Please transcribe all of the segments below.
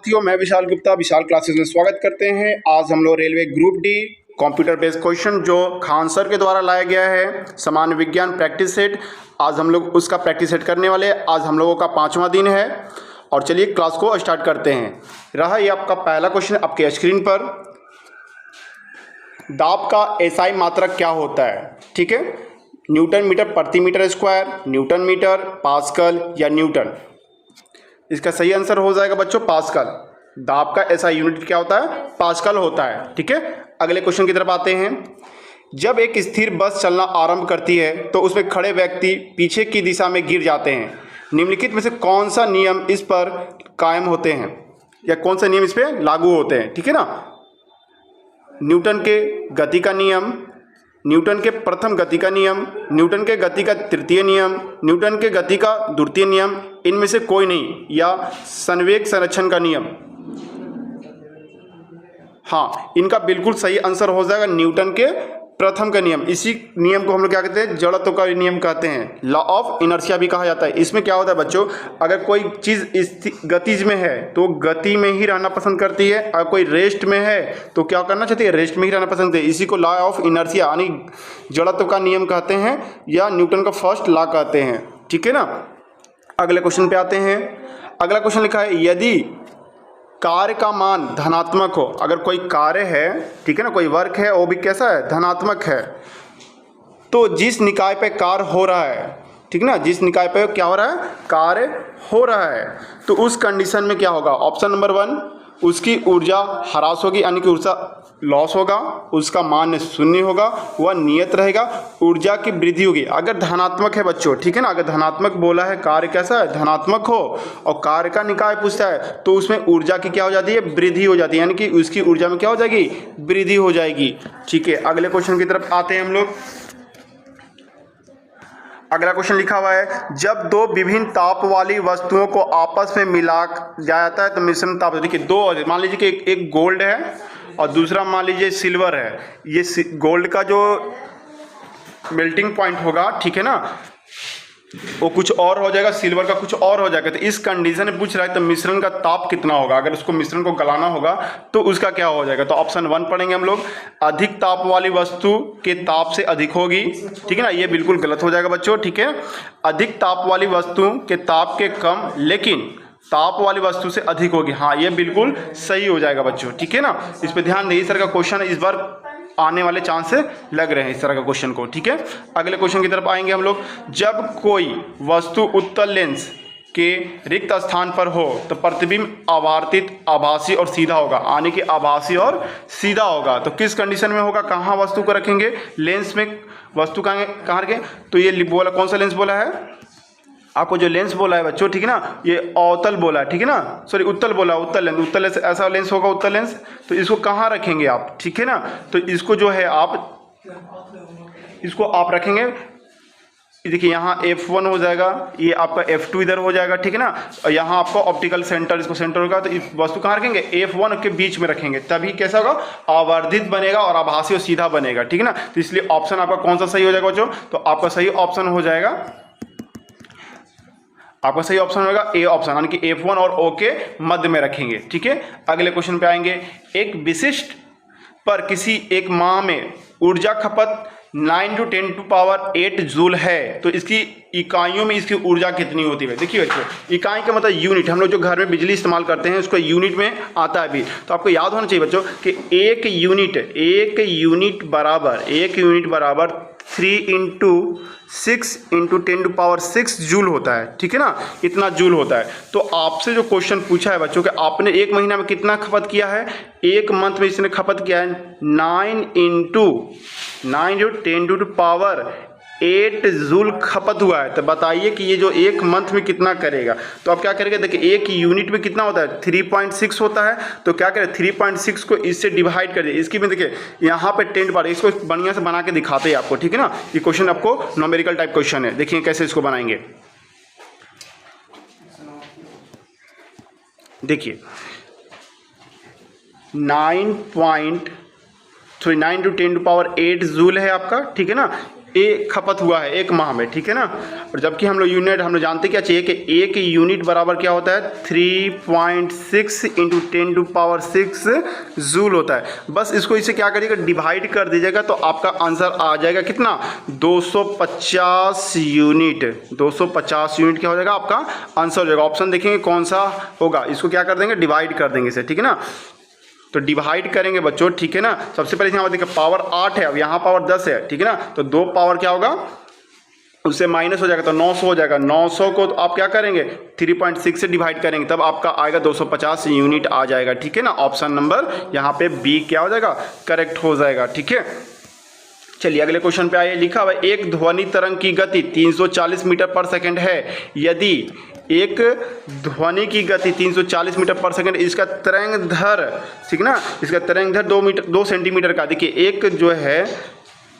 साथियों, मैं विशाल गुप्ता विशाल क्लासेस में स्वागत करते हैं। आज हम लोग railway group D computer based question जो खान सर के द्वारा लाया गया है सामान्य विज्ञान प्रैक्टिस सेट, आज हम लोग उसका प्रैक्टिस सेट करने वाले हैं। आज हम लोगों का 5वां दिन है और चलिए क्लास को स्टार्ट करते हैं। रहा ये आपका पहला क्वेश्चन आपके स्क्रीन पर, दाब का एसआई मात्रक क्या होता है? ठीक है, न्यूटन मीटर प्रति metre square, newton metre, pascal या न्यूटन। इसका सही आंसर हो जाएगा बच्चों पास्कल। दाब का ऐसा यूनिट क्या होता है? पास्कल होता है। ठीक है, अगले क्वेश्चन की तरफ आते हैं। जब एक स्थिर बस चलना आरंभ करती है तो उसमें खड़े व्यक्ति पीछे की दिशा में गिर जाते हैं। निम्नलिखित में से कौन सा नियम इस पर कायम होते हैं या कौन सा नियम इस पर लागू होते हैं? ठीक है ना, न्यूटन के गति का नियम, न्यूटन के प्रथम गति का नियम, न्यूटन के गति का तृतीय नियम, न्यूटन के गति का द्वितीय नियम, इनमें से कोई नहीं, या संवेग संरक्षण का नियम। हाँ, इनका बिल्कुल सही आंसर हो जाएगा न्यूटन के प्रथम का नियम। इसी नियम को हम लोग क्या कहते हैं? जड़त्व का नियम कहते हैं, लॉ ऑफ इनर्शिया भी कहा जाता है। इसमें क्या होता है बच्चों, अगर कोई चीज़ गतिज में है तो गति में ही रहना पसंद करती है, अगर कोई रेस्ट में है तो क्या करना चाहती है? रेस्ट में ही रहना पसंद है। इसी को लॉ ऑफ इनर्शिया यानी जड़त्व का नियम कहते हैं या न्यूटन का फर्स्ट लॉ कहते हैं। ठीक है ना, अगले क्वेश्चन पे आते हैं। अगला क्वेश्चन लिखा है, यदि कार्य का मान धनात्मक हो, अगर कोई कार्य है, ठीक है ना, कोई वर्क है, वो भी कैसा है? धनात्मक है, तो जिस निकाय पे कार्य हो रहा है, ठीक ना, जिस निकाय पे क्या हो रहा है? कार्य हो रहा है, तो उस कंडीशन में क्या होगा? ऑप्शन नंबर 1, उसकी ऊर्जा ह्रास होगी यानी कि ऊर्जा लॉस होगा, उसका मान शून्य होगा, वह नियत रहेगा, ऊर्जा की वृद्धि होगी। अगर धनात्मक है बच्चों, ठीक है ना, अगर धनात्मक बोला है, कार्य कैसा है? धनात्मक हो और कार्य का निकाय पूछता है तो उसमें ऊर्जा की क्या हो जाती है? वृद्धि हो जाती है, यानी कि उसकी ऊर्जा में क्या हो जाएगी? वृद्धि हो जाएगी। ठीक है, अगले क्वेश्चन की तरफ आते हैं हम लोग। अगला क्वेश्चन लिखा हुआ है, जब दो विभिन्न ताप वाली वस्तुओं को आपस में मिला जाता है तो मिश्रण ताप। देखिए दो, मान लीजिए कि एक गोल्ड है और दूसरा मान लीजिए सिल्वर है। ये गोल्ड का जो मेल्टिंग पॉइंट होगा, ठीक है ना, वो कुछ और हो जाएगा, सिल्वर का कुछ और हो जाएगा। तो इस कंडीशन में पूछ रहा है तो मिश्रण का ताप कितना होगा? अगर उसको मिश्रण को गलाना होगा तो उसका क्या हो जाएगा? तो ऑप्शन 1 पढ़ेंगे हम लोग, अधिक ताप वाली वस्तु के ताप से अधिक होगी। ठीक है ना, ये बिल्कुल गलत हो जाएगा बच्चों। ठीक है, अधिक ताप वाली वस्तु के ताप के कम लेकिन ताप वाली वस्तु से अधिक होगी। हाँ, ये बिल्कुल सही हो जाएगा बच्चों। ठीक है ना, इस पर ध्यान दें, इस तरह का क्वेश्चन इस बार आने वाले चांस से लग रहे हैं इस तरह का क्वेश्चन को। ठीक है, अगले क्वेश्चन की तरफ आएंगे हम लोग। जब कोई वस्तु उत्तल लेंस के रिक्त स्थान पर हो तो प्रतिबिंब आवर्तित, आभासी और सीधा होगा, यानी कि आभासी और सीधा होगा। तो किस कंडीशन में होगा? कहाँ वस्तु को रखेंगे? लेंस में वस्तु कहाँ रखें? तो ये बोला, कौन सा लेंस बोला है आपको? जो लेंस बोला है बच्चों, ठीक है ना, ये अवतल बोला है, ठीक है ना, सॉरी उत्तल बोला, उत्तल लेंस। उत्तल लेंस ऐसा लेंस होगा, उत्तल लेंस। तो इसको कहाँ रखेंगे आप? ठीक है ना, तो इसको जो है इसको आप रखेंगे, देखिए यहाँ F1 हो जाएगा, ये आपका F2 इधर हो जाएगा, ठीक है ना, और यहाँ आपका ऑप्टिकल सेंटर, इसको सेंटर होगा। तो इस वस्तु कहाँ रखेंगे? F1 के बीच में रखेंगे, तभी कैसा होगा? आवर्धित बनेगा और आभासी और सीधा बनेगा। ठीक है ना, तो इसलिए ऑप्शन आपका कौन सा सही हो जाएगा बच्चों? तो आपका सही ऑप्शन हो जाएगा, आपका सही ऑप्शन होगा ए ऑप्शन, यानी कि F1 और O के मध्य में रखेंगे। ठीक है, अगले क्वेश्चन पे आएंगे। एक विशिष्ट पर किसी एक माह में ऊर्जा खपत 9 × 10⁸ जूल है, तो इसकी इकाइयों में इसकी ऊर्जा कितनी होती है? देखिए बच्चों, इकाई का मतलब यूनिट, हम लोग जो घर में बिजली इस्तेमाल करते हैं उसको यूनिट में आता है भी। तो आपको याद होना चाहिए बच्चों कि एक यूनिट बराबर 3 × 6 × 10⁶ जूल होता है। ठीक है ना, इतना जूल होता है। तो आपसे जो क्वेश्चन पूछा है बच्चों कि आपने एक महीना में कितना खपत किया है? एक मंथ में इसने खपत किया है 9 × 10⁸ जूल खपत हुआ है। तो बताइए कि ये जो एक मंथ में कितना करेगा? तो आप क्या करेंगे? देखिए एक यूनिट में कितना होता है? 3.6 होता है। तो क्या करें? 3.6 को इससे डिवाइड कर दिए। इसकी में देखिए यहाँ पे 10 बार, इसको बढ़िया से बना के दिखाते हैं आपको। ठीक है ना, ये क्वेश्चन आपको न्यूमेरिकल टाइप क्वेश्चन है, देखिए कैसे इसको बनाएंगे। देखिए 9 × 10⁸ जूल है आपका, ठीक है ना। ए खपत हुआ है एक माह में, ठीक है ना। और जबकि हम लोग यूनिट हम लोग जानते क्या चाहिए कि एक यूनिट बराबर क्या होता है 3.6 इंटू 10⁶ जूल होता है। बस इसको इसे क्या करिएगा डिवाइड कर दीजिएगा तो आपका आंसर आ जाएगा कितना 250 यूनिट। 250 यूनिट क्या हो जाएगा आपका आंसर हो जाएगा। ऑप्शन देखेंगे कौन सा होगा, इसको क्या कर देंगे डिवाइड कर देंगे इसे, ठीक है ना। तो डिवाइड करेंगे बच्चों, ठीक है ना। सबसे पहले यहाँ देखिए पावर 8 है, अब यहाँ पावर 10 है, ठीक है ना। तो 2 पावर क्या होगा उससे माइनस हो जाएगा तो 900 हो जाएगा। 900 को तो आप क्या करेंगे 3.6 से डिवाइड करेंगे तब आपका आएगा 250 यूनिट आ जाएगा, ठीक है ना। ऑप्शन नंबर यहाँ पे बी क्या हो जाएगा करेक्ट हो जाएगा, ठीक है। चलिए अगले क्वेश्चन पे आइए। लिखा हुआ है एक ध्वनि तरंग की गति 340 मीटर पर सेकंड है। यदि एक ध्वनि की गति 340 मीटर पर सेकंड, इसका तरंग धर, ठीक ना, इसका तरंग धर 2 सेंटीमीटर का, देखिए एक जो है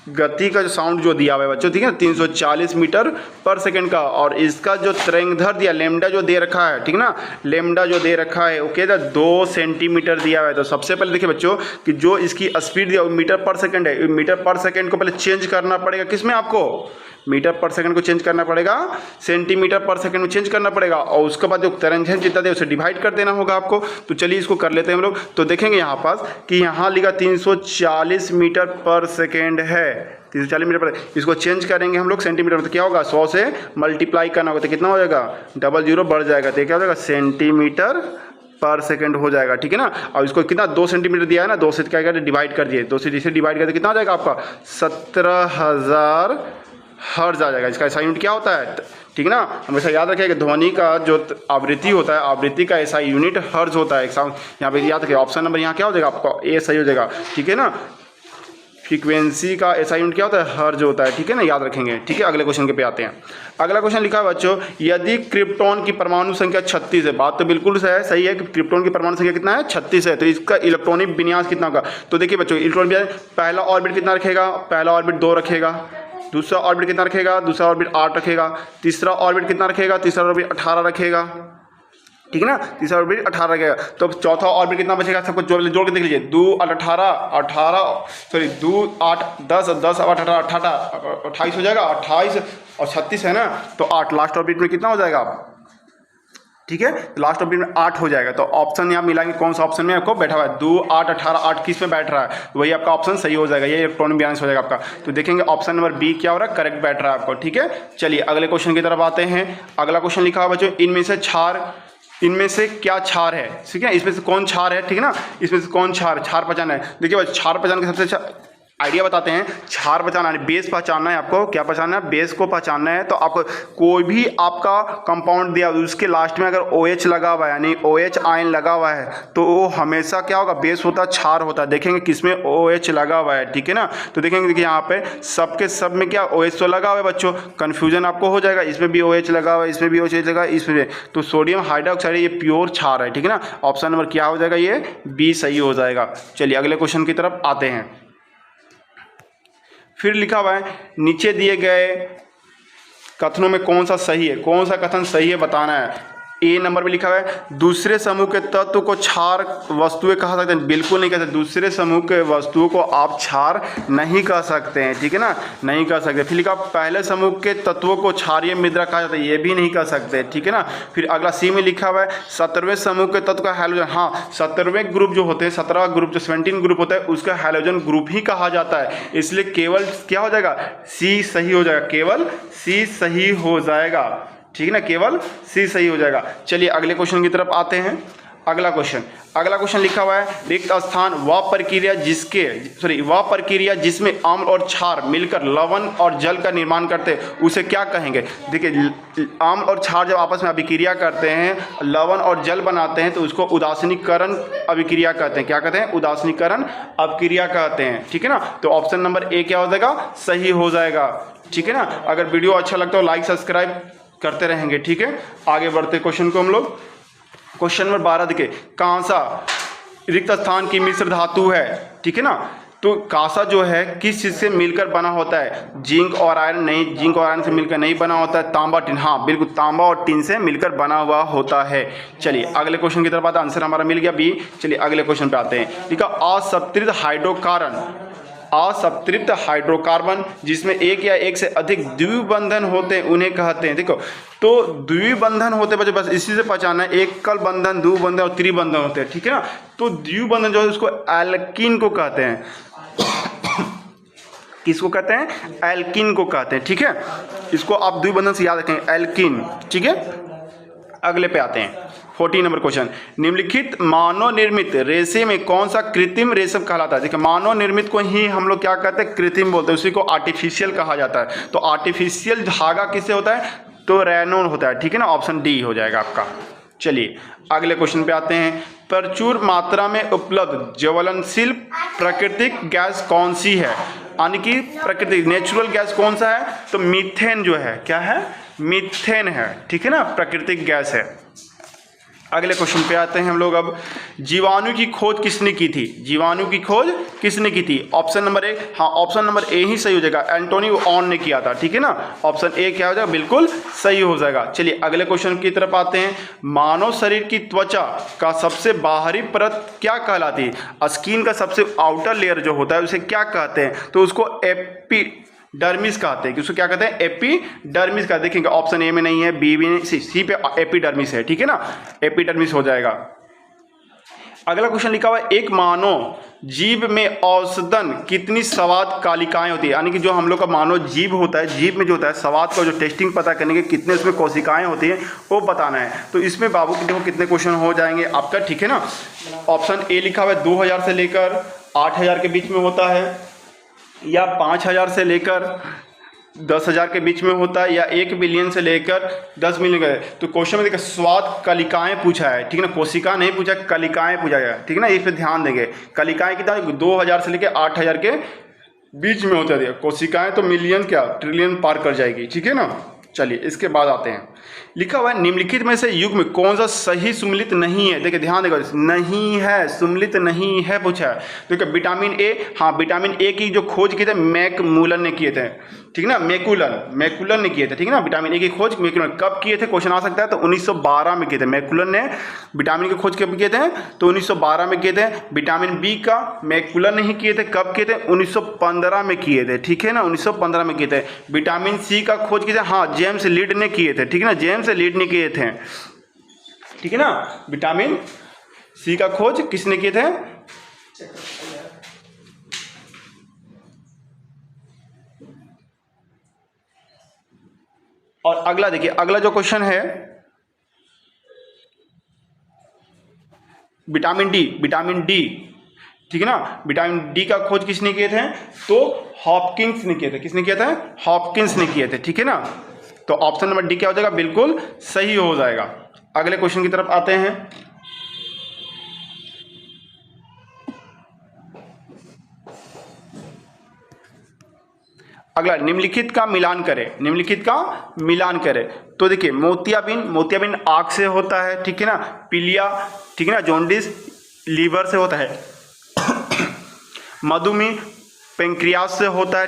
गति का जो साउंड जो दिया हुआ है बच्चों, ठीक है 340 मीटर पर सेकंड का, और इसका जो तरंगधर दिया लेमडा जो दे रखा है, ठीक ना, लेमडा जो दे रखा है ओके 2 सेंटीमीटर दिया हुआ है। तो सबसे पहले देखिए बच्चों कि जो इसकी स्पीड दिया मीटर पर सेकंड है, मीटर पर सेकंड को पहले चेंज करना पड़ेगा किसमें आपको मीटर पर सेकंड को चेंज करना पड़ेगा सेंटीमीटर पर सेकंड में चेंज करना पड़ेगा, और उसके बाद जो तरंगधर जितना दे उसे डिवाइड कर देना होगा आपको। तो चलिए इसको कर लेते हैं हम लोग। तो देखेंगे यहाँ पास कि यहाँ लिखा 340 मीटर पर सेकेंड है, 340 मीटर पर, इसको चेंज करेंगे हम लोग सेंटीमीटर में तो क्या होगा 100 से मल्टीप्लाई करना होगा तो कितना हो जाएगा 00 बढ़ जाएगा तो क्या हो जाएगा सेंटीमीटर पर सेकंड हो जाएगा, ठीक है ना। और इसको कितना 2 सेंटीमीटर दिया है ना, 2 से क्या करें डिवाइड कर दिए, 2 से जिसे डिवाइड करके कितना आ जाएगा आपका 17,000 हर्ट्ज आ जाएगा। इसका ऐसा यूनिट क्या होता है, ठीक है ना। हमेशा याद रखिए कि ध्वनि का जो आवृत्ति होता है, आवृत्ति का ऐसा यूनिट हर्ट्ज होता है। यहाँ पे याद रखिए ऑप्शन नंबर यहाँ क्या हो जाएगा आपका ए सही हो जाएगा, ठीक है ना। फ्रीक्वेंसी का ऐसा यूनिट क्या होता है हर्ट्ज होता है, ठीक है ना, याद रखेंगे, ठीक है। अगले क्वेश्चन के पे आते हैं। अगला क्वेश्चन लिखा है बच्चों यदि क्रिप्टॉन की परमाणु संख्या 36 है, बात तो बिल्कुल सही है कि क्रिप्टॉन की परमाणु संख्या कितना है 36 है, तो इसका इलेक्ट्रॉनिक विन्यास कितना होगा। तो देखिए बच्चों इलेक्ट्रॉनिक विन्यास पहला ऑर्बिट कितना रखेगा, पहला ऑर्बिट 2 रखेगा, दूसरा ऑर्बिट कितना रखेगा, दूसरा ऑर्बिट 8 रखेगा, तीसरा ऑर्बिट कितना रखेगा, तीसरा ऑर्बिट 18 रखेगा, ठीक है ना, तीसरा ऑर्बिट 18 रखेगा। तो चौथा ऑर्बिट कितना बचेगा सबको जोड़ के देख लीजिए 2 8 18 सॉरी 2 8 10 10 8 18 28 हो जाएगा, 28 और 36 है ना, तो 8 लास्ट ऑर्बिट में कितना हो जाएगा, ठीक है, तो लास्ट ऑप्शन में 8 हो जाएगा। तो ऑप्शन यहाँ मिलाएंगे कौन सा ऑप्शन में आपको बैठा हुआ है 2 8 18 8 किस में बैठ रहा है, वही आपका ऑप्शन सही हो जाएगा, ये इलेक्ट्रॉनिक बैलेंस हो जाएगा आपका। तो देखेंगे ऑप्शन नंबर बी क्या हो रहा है करेक्ट बैठ रहा है आपको, ठीक है। चलिए अगले क्वेश्चन की तरफ आते हैं। अगला क्वेश्चन लिखा हुआ बच्चों इनमें से क्या क्षार है, ठीक है, इसमें से कौन क्षार है, ठीक है ना, इसमें से कौन क्षार पहचानना है। देखिए क्षार पहचान का सबसे अच्छा आइडिया बताते हैं। क्षार पहचानना है, बेस पहचानना है आपको, क्या पहचानना है बेस को पहचानना है। तो आपको कोई भी आपका कंपाउंड दिया उसके लास्ट में अगर OH लगा हुआ है यानी OH आयन लगा हुआ है तो वो हमेशा क्या होगा बेस होता है क्षार होता है। देखेंगे किसमें OH लगा हुआ है, ठीक है ना। तो देखेंगे देखिए यहाँ पे सबके सब में क्या OH तो लगा हुआ है बच्चों, कन्फ्यूजन आपको हो जाएगा, इसमें भी OH लगा हुआ है, इसमें भी OH लगा है, इसमें तो सोडियम हाइड्रोक्साइड ये प्योर क्षार है, ठीक है ना। ऑप्शन नंबर क्या हो जाएगा ये बी सही हो जाएगा। चलिए अगले क्वेश्चन की तरफ आते हैं। फिर लिखा हुआ है नीचे दिए गए कथनों में कौन सा सही है, कौन सा कथन सही है बताना है। ए नंबर में लिखा हुआ है दूसरे समूह के तत्व को क्षार वस्तुएं कहा सकते हैं, बिल्कुल नहीं कह सकते। दूसरे समूह के वस्तुओं को आप क्षार नहीं कह सकते हैं, ठीक है ना, नहीं कह सकते। फिर लिखा पहले समूह के तत्वों को क्षारीय मृदा कहा जाता है, ये भी नहीं कह सकते, ठीक है ना। फिर अगला सी में लिखा हुआ है 17वें समूह के तत्व का हैलोजन, हाँ 17वें ग्रुप जो होते हैं 17वां ग्रुप जो 17 ग्रुप होता है उसका हैलोजन ग्रुप ही कहा जाता है, इसलिए केवल क्या हो जाएगा सी सही हो जाएगा, केवल सी सही हो जाएगा, ठीक है ना, केवल सी सही हो जाएगा। चलिए अगले क्वेश्चन की तरफ आते हैं। अगला क्वेश्चन लिखा हुआ है रिक्त स्थान वह प्रक्रिया जिसमें अम्ल और क्षार मिलकर लवण और जल का निर्माण करते हैं उसे क्या कहेंगे। देखिए अम्ल और क्षार जब आपस में अभिक्रिया करते हैं लवण और जल बनाते हैं तो उसको उदासीनीकरण अभिक्रिया कहते हैं, क्या कहते हैं उदासीनीकरण अभिक्रिया कहते हैं, ठीक है ना। तो ऑप्शन नंबर ए क्या हो जाएगा सही हो जाएगा, ठीक है ना। अगर वीडियो अच्छा लगता है लाइक सब्सक्राइब करते रहेंगे, ठीक है। आगे बढ़ते क्वेश्चन को हम लोग। क्वेश्चन नंबर 12 देखिए कांसा रिक्त स्थान की मिश्र धातु है, ठीक है ना। तो कांसा जो है किस चीज़ से मिलकर बना होता है, जिंक और आयरन नहीं, जिंक और आयरन से मिलकर नहीं बना होता है, तांबा टिन, हाँ बिल्कुल तांबा और टिन से मिलकर बना हुआ होता है। चलिए अगले क्वेश्चन की तरफ आते हैं, आंसर हमारा मिल गया बी। चलिए अगले क्वेश्चन पे आते हैं। ठीक है असंतृप्त हाइड्रोकार्बन असंतृप्त हाइड्रोकार्बन जिसमें एक या एक से अधिक द्विबंधन होते हैं उन्हें कहते हैं। देखो तो द्विबंधन होते बच्चों, बस इसी से पहचाना है, एकल बंधन, द्विबंधन और त्रिबंधन होते हैं, ठीक है ना। तो द्विबंधन जो है उसको एल्कीन को कहते हैं। किसको कहते हैं? एल्कीन को कहते हैं, ठीक है। इसको आप द्विबंधन से याद रखें, एल्कीन, ठीक है। अगले पे आते हैं 14 नंबर क्वेश्चन। निम्नलिखित मानव निर्मित रेशे में कौन सा कृत्रिम रेशम कहलाता है? देखिए मानव निर्मित को ही हम लोग क्या कहते हैं? कृत्रिम बोलते हैं, उसी को आर्टिफिशियल कहा जाता है। तो आर्टिफिशियल धागा किससे होता है? तो रेनोन होता है, ठीक है ना। ऑप्शन डी हो जाएगा आपका। चलिए अगले क्वेश्चन पे आते हैं। प्रचुर मात्रा में उपलब्ध ज्वलनशील प्राकृतिक गैस कौन सी है? यानी कि प्राकृतिक नेचुरल गैस कौन सा है? तो मीथेन जो है, क्या है? मीथेन है, ठीक है ना, प्राकृतिक गैस है। अगले क्वेश्चन पे आते हैं हम लोग। अब जीवाणु की खोज किसने की थी? जीवाणु की खोज किसने की थी? ऑप्शन नंबर ए, हाँ ऑप्शन नंबर ए ही सही हो जाएगा, एंटोनी ऑन ने किया था, ठीक है ना। ऑप्शन ए क्या हो जाएगा? बिल्कुल सही हो जाएगा। चलिए अगले क्वेश्चन की तरफ आते हैं। मानव शरीर की त्वचा का सबसे बाहरी परत क्या कहलाती है? स्किन का सबसे आउटर लेयर जो होता है उसे क्या कहते हैं? तो उसको एपिडर्मिस कहते हैं। उसको क्या कहते हैं? एपिडर्मिस का। देखेंगे ऑप्शन ए में नहीं है, बी भी नहीं, सी पे एपिडर्मिस है, ठीक है ना, एपिडर्मिस हो जाएगा। अगला क्वेश्चन लिखा हुआ है, एक मानव जीभ में औसतन कितनी स्वाद कालिकाएं होती है? यानी कि जो हम लोग का मानव जीभ होता है, जीभ में जो होता है स्वाद का जो टेस्टिंग पता करने के कितने उसमें कोशिकाएं होती हैं वो बताना है। तो इसमें बाबू की देखो कितने क्वेश्चन हो जाएंगे आपका, ठीक है ना। ऑप्शन ए लिखा हुआ है 2000 से लेकर 8000 के बीच में होता है, या 5000 से लेकर 10,000 के बीच में होता है, या 1 बिलियन से लेकर 10 मिलियन का। तो क्वेश्चन में देखिए स्वाद कलिकाएं पूछा है, ठीक है ना, कोशिका नहीं पूछा, कलिकाएं पूछा गया, ठीक है ना। इस पे ध्यान देंगे। कलिकाएं कितना? 2000 से लेकर 8000 के बीच में होता है। कोशिकाएं तो मिलियन क्या ट्रिलियन पार कर जाएगी, ठीक है ना। चलिए इसके बाद आते हैं। लिखा हुआ है निम्नलिखित में से युग्म में कौन सा सही सुमेलित नहीं है? देखिए ध्यान देगा, नहीं है, सुमेलित नहीं है पूछा है। देखिए विटामिन ए, हाँ विटामिन ए की जो खोज की थे मैकमूलन ने किए थे, ठीक है ना। मैकुलन ने किए थे, ठीक है ना। विटामिन ए की खोज मैकुलन कब किए थे? क्वेश्चन आ सकता है। तो 1912 में किए थे। मैकुलन ने विटामिन की खोज कब किए थे? तो 1912 में किए थे। विटामिन बी का मैकुलन नहीं किए थे, कब किए थे? 1915 में किए थे, ठीक है ना, 1915 में किए थे। विटामिन सी का खोज किए थे, हाँ जेम्स लीड ने किए थे, ठीक है ना, जेम्स लीड ने किए थे, ठीक है ना। विटामिन सी का खोज किसने किए थे? और अगला देखिए, अगला जो क्वेश्चन है विटामिन डी, ठीक है ना। विटामिन डी का खोज किसने किए थे? तो हॉपकिंस ने किए थे। किसने किया था? हॉपकिंस ने किए थे, ठीक है ना। तो ऑप्शन नंबर डी क्या हो जाएगा? बिल्कुल सही हो जाएगा। अगले क्वेश्चन की तरफ आते हैं। अगला निम्नलिखित का मिलान करें, निम्नलिखित का मिलान करें। तो देखिए मोतियाबिंद आँख से होता है, ठीक है ना। पीलिया, ठीक है ना, जॉन्डिस लीवर से होता है। मधुमेह पेंक्रियास से होता है।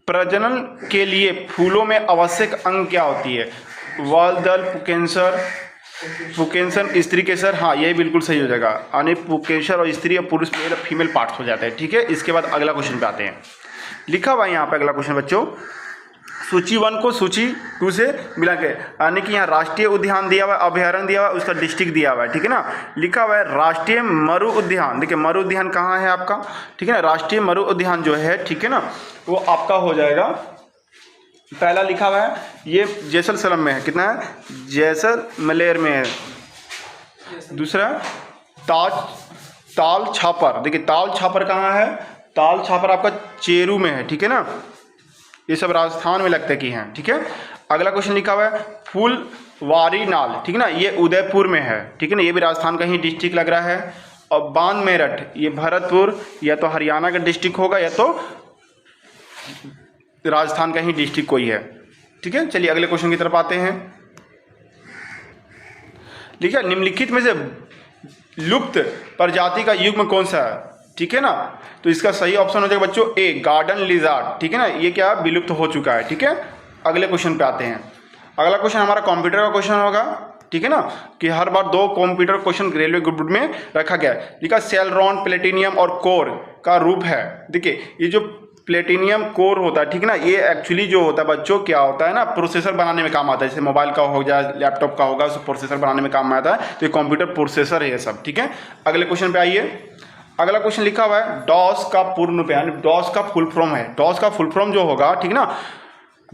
प्रजनन के लिए फूलों में आवश्यक अंग क्या होती है? वाल दल, पुकेंसन, स्त्री केसर, हाँ ये बिल्कुल सही हो जाएगा। यानी पुकेसर और स्त्री और पुरुष फीमेल पार्ट्स हो जाते हैं, ठीक है। इसके बाद अगला क्वेश्चन पे आते हैं। लिखा हुआ है यहाँ पे अगला क्वेश्चन बच्चों, सूची 1 को सूची 2 से मिला के, यानी कि यहाँ राष्ट्रीय उद्यान दिया हुआ है, अभयारण्य दिया हुआ है, उसका डिस्ट्रिक्ट दिया हुआ है, ठीक है ना। लिखा हुआ है राष्ट्रीय मरु उद्यान। देखिए मरु उद्यान कहाँ है आपका, ठीक है ना। राष्ट्रीय मरु उद्यान जो है, ठीक है ना, वो आपका हो जाएगा, पहला लिखा हुआ है ये जैसलमेर में है, कितना है? जैसलमेर में है। दूसरा ताल छापर, देखिए ताल छापर कहाँ है? ताल छापर आपका चेरू में है, ठीक है ना। ये सब राजस्थान में लगता है कि हैं, ठीक है। अगला क्वेश्चन लिखा हुआ है फूलवारी नाल, ठीक है ना, ये उदयपुर में है, ठीक है ना, ये भी राजस्थान का ही डिस्ट्रिक्ट लग रहा है। और बांध मेरठ, ये भरतपुर या तो हरियाणा का डिस्ट्रिक्ट होगा या तो राजस्थान का ही डिस्ट्रिक्ट कोई है, ठीक है। चलिए अगले क्वेश्चन की तरफ आते हैं। देखिए निम्नलिखित में से लुप्त प्रजाति का युग्म कौन सा है, ठीक है ना। तो इसका सही ऑप्शन हो जाएगा बच्चों ए, गार्डन लिजार्ड, ठीक है ना, ये क्या विलुप्त हो चुका है, ठीक है। अगले क्वेश्चन पे आते हैं। अगला क्वेश्चन हमारा कंप्यूटर का क्वेश्चन होगा, ठीक है ना, कि हर बार 2 कंप्यूटर क्वेश्चन रेलवे ग्रुप में रखा गया है। देखा सेलरॉन, प्लेटिनियम और कोर का रूप है। देखिए ये जो प्लेटिनियम कोर होता है, ठीक है ना, ये एक्चुअली जो होता है बच्चों क्या होता है ना, प्रोसेसर बनाने में काम आता है। जैसे मोबाइल का हो जाए, लैपटॉप का होगा, उसको प्रोसेसर बनाने में काम आता है। तो ये कंप्यूटर प्रोसेसर है ये सब, ठीक है। अगले क्वेश्चन पे आइए। अगला क्वेश्चन लिखा हुआ है डॉस का पूर्ण रूप, यानी डॉस का फुल फॉर्म है। डॉस का फुल फॉर्म जो होगा, ठीक ना,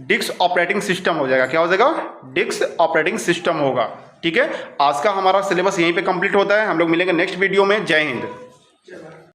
डिस्क ऑपरेटिंग सिस्टम हो जाएगा। क्या हो जाएगा? डिस्क ऑपरेटिंग सिस्टम होगा, ठीक है। आज का हमारा सिलेबस यहीं पे कंप्लीट होता है। हम लोग मिलेंगे नेक्स्ट वीडियो में। जय हिंद।